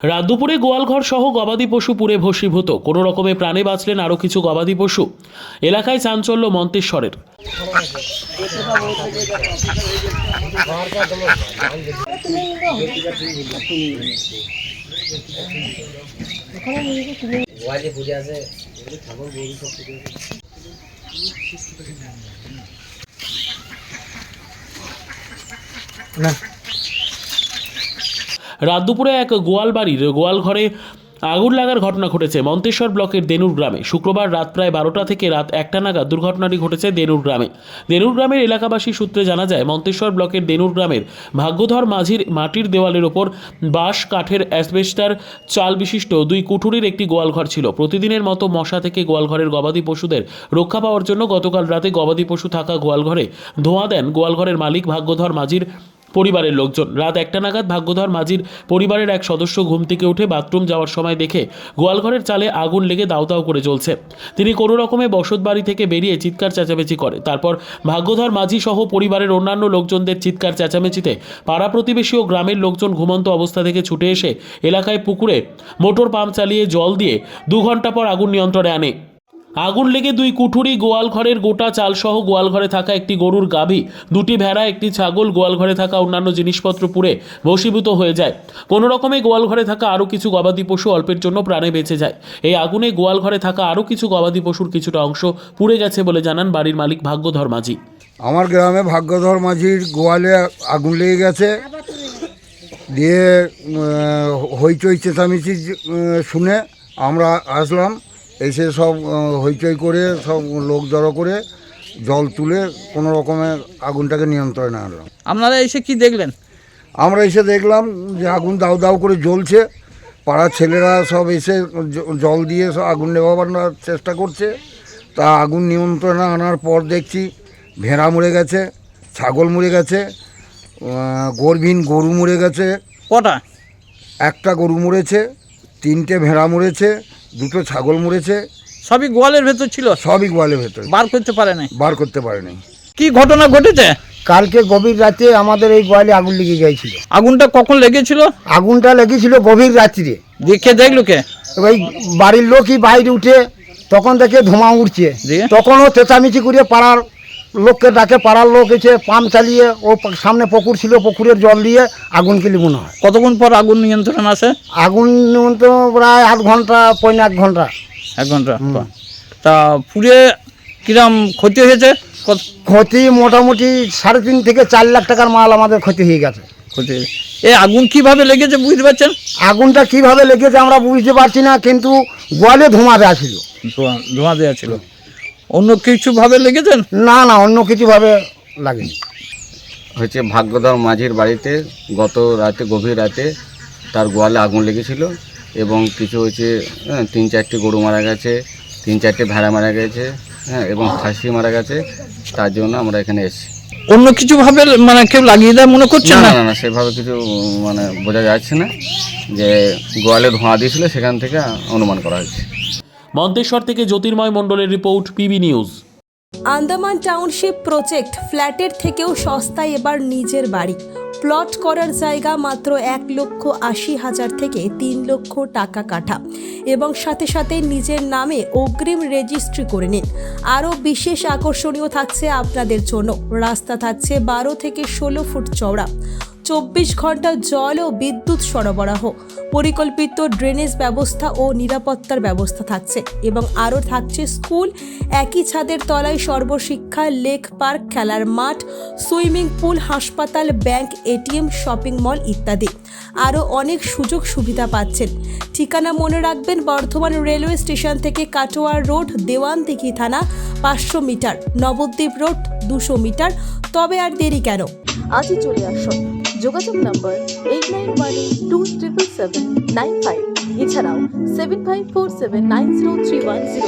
রাত দুপুরে গোয়ালঘর সহ গবাদি পশু পুড়ে ভস্মীভূত, কোনো রকমে প্রাণে বাঁচলেন আরও কিছু গবাদি পশু। এলাকায় চাঞ্চল্য মন্তেশ্বরের। রাত দুপুরে এক গোয়ালবাড়ির গোয়ালঘরে আগুন লাগার ঘটনা ঘটেছে মন্তেশ্বর ব্লকের দেনুর গ্রামে। শুক্রবার রাত প্রায় 12টা থেকে রাত 1টা নাগাদ দুর্ঘটনাটি ঘটেছে দেনুর গ্রামে। দেনুর গ্রামের এলাকাবাসী সূত্রে জানা যায়, মন্তেশ্বর ব্লকের দেনুর গ্রামের ভাগ্যধর মাঝির মাটির দেওয়ালের ওপর বাঁশ কাঠের অ্যাসবেস্টার চাল বিশিষ্ট 2 কুঠুরির একটি গোয়ালঘর ছিল। প্রতিদিনের মতো মশা থেকে গোয়ালঘরের গবাদি পশুদের রক্ষা পাওয়ার জন্য গতকাল রাতে গবাদি পশু থাকা গোয়ালঘরে ধোঁয়া দেন গোয়ালঘরের মালিক ভাগ্যধর মাঝির পরিবারের লোকজন। রাত 1টা নাগাদ ভাগ্যধর মাঝির পরিবারের এক সদস্য ঘুম থেকে উঠে বাথরুম যাওয়ার সময় দেখে গোয়ালঘরের চালে আগুন লেগে দাউ দাউ করে জ্বলছে। তিনি কোনো রকমে বসত বাড়ি থেকে বেরিয়ে চিৎকার চেঁচামেচি করে। তারপর ভাগ্যধর মাঝি সহ পরিবারের অন্যান্য লোকজনদের চিৎকার চেঁচামেচিতে পাড়া প্রতিবেশী ও গ্রামের লোকজন ঘুমন্ত অবস্থা থেকে ছুটে এসে এলাকায় পুকুরে মোটর পাম্প চালিয়ে জল দিয়ে 2 ঘন্টা পর আগুন নিয়ন্ত্রণে আনে। আগুন লেগে 2 কুঠুরি, গোয়ালঘরের গোটা চালসহ গোয়ালঘরে থাকা একটি গরুর গাভী, 2টি ভেড়া, একটি ছাগল, গোয়ালঘরে থাকা অন্যান্য জিনিসপত্র পুড়ে ভস্মীভূত হয়ে যায়। কোনো রকমে গোয়ালঘরে থাকা আরও কিছু গবাদি পশু অল্পের জন্য প্রাণে বেঁচে যায়। এই আগুনে গোয়ালঘরে থাকা আরও কিছু গবাদি পশুর কিছুটা অংশ পুড়ে গেছে বলে জানান বাড়ির মালিক ভাগ্যধর মাঝি। আমার গ্রামে ভাগ্যধর মাঝির গোয়ালে আগুন লেগে গেছে, দিয়ে হইচই চেঁচামেচি শুনে আমরা আসলাম। এসে সব হইচই করে সব লোক জড়ো করে জল তুলে কোনো রকমের আগুনটাকে নিয়ন্ত্রণে আনলাম। আপনারা এসে কি দেখলেন? আমরা এসে দেখলাম যে আগুন দাউ দাউ করে জ্বলছে। পাড়ার ছেলেরা সব এসে জল দিয়ে সব আগুন নেভাবার চেষ্টা করছে। তা আগুন নিয়ন্ত্রণে আনার পর দেখছি ভেড়া মরে গেছে, ছাগল মরে গেছে, গর্ভীন গরু মরে গেছে। কটা? একটা গরু মরেছে, 3টে ভেড়া মরেছে, 2টো ছাগল মরেছে। সবই গোয়ালের ভেতর ছিল? সবই গোয়ালের ভেতরে। বার করতে পারে নাই? বার করতে পারেনি। কি ঘটনা ঘটেছে? কালকে গভীর রাতে আমাদের এই গোয়ালে আগুন লেগে গিয়েছিল। আগুনটা কখন লেগেছিল? আগুনটা লেগেছিল গভীর রাত্রিরে। দেখে দেখলো কে? ওই বাড়ির লোকই বাইরে উঠে তখন দেখে ধোঁয়া উঠছে, দিয়ে? তখনও চেঁচামেচি করে পাড়ার লোককে ডাকে। পাড়ার লোক এসে পাম্প চালিয়ে, ও সামনে পুকুর ছিল, পুকুরের জল দিয়ে আগুনকে লিমুনো হয়। কতক্ষণ পর আগুন নিয়ন্ত্রণ আসে? আগুন তো প্রায় 8 ঘন্টা, পৌনে 1 ঘন্টা। 1 ঘন্টা। তা পুড়ে কিরম ক্ষতি হয়েছে? ক্ষতি মোটামুটি 3.5 থেকে 4 লাখ টাকার মাল আমাদের ক্ষতি হয়ে গেছে। ক্ষতি এই আগুন কিভাবে লেগেছে বুঝতে পারছেন? আগুনটা কিভাবে লেগেছে আমরা বুঝতে পারছি না, কিন্তু গোয়ালে ধোঁয়া দেওয়া ছিল। ধোঁয়া দেওয়া ছিল। অন্য কিছু ভাবে লেগেছেন? না না, অন্য কিছুভাবে লাগেনি। হচ্ছে ভাগ্যধর মাঝির বাড়িতে গত রাতে, গভীর রাতে তার গোয়ালে আগুন লেগেছিল এবং কিছু হচ্ছে 3-4টি গরু মারা গেছে, 3-4টে ভেড়া মারা গেছে, এবং খাসি মারা গেছে। তার জন্য আমরা এখানে এসেছি। অন্য কিছু ভাবে মানে কেউ লাগিয়ে দেয় মনে করছেন? না না না, সেভাবে কিছু মানে বোঝা যাচ্ছে না। যে গোয়ালে ধোঁয়া দিয়েছিল সেখান থেকে অনুমান করা হয়েছে। মন্তেশ্বর থেকে জ্যোতির্ময় মণ্ডলের report, PB news. Andaman township project ফ্ল্যাটের থেকেও সস্তায় এবার নিজের বাড়ি। প্লট করার জায়গা মাত্র 1,80,000 থেকে 3 লক্ষ টাকা কাঠা, এবং সাথে সাথে নিজের নামে অগ্রিম রেজিস্ট্রি করে নিন। আরও বিশেষ আকর্ষণীয় থাকছে আপনাদের জন্য। রাস্তা থাকছে 12 থেকে 16 ফুট চওড়া, 24 ঘন্টা জল ও বিদ্যুৎ সরবরাহ, পরিকল্পিত ড্রেনেজ ব্যবস্থা ও নিরাপত্তার ব্যবস্থা থাকছে, এবং আরও থাকছে স্কুল, একই ছাদের তলায় সর্বশিক্ষা, লেক পার্ক, খেলার মাঠ, সুইমিং পুল, হাসপাতাল, ব্যাংক, এটিএম, শপিং মল ইত্যাদি। আরও অনেক সুযোগ সুবিধা পাচ্ছেন। ঠিকানা মনে রাখবেন, বর্ধমান রেলওয়ে স্টেশন থেকে কাটোয়ার রোড, দেওয়ানদিঘি থানা 500 মিটার, নবদ্বীপ রোড 200 মিটার। তবে আর দেরি কেন, আজই চলে আসুন। যোগাযোগ নম্বর 8918277795, এছাড়াও 7547903108।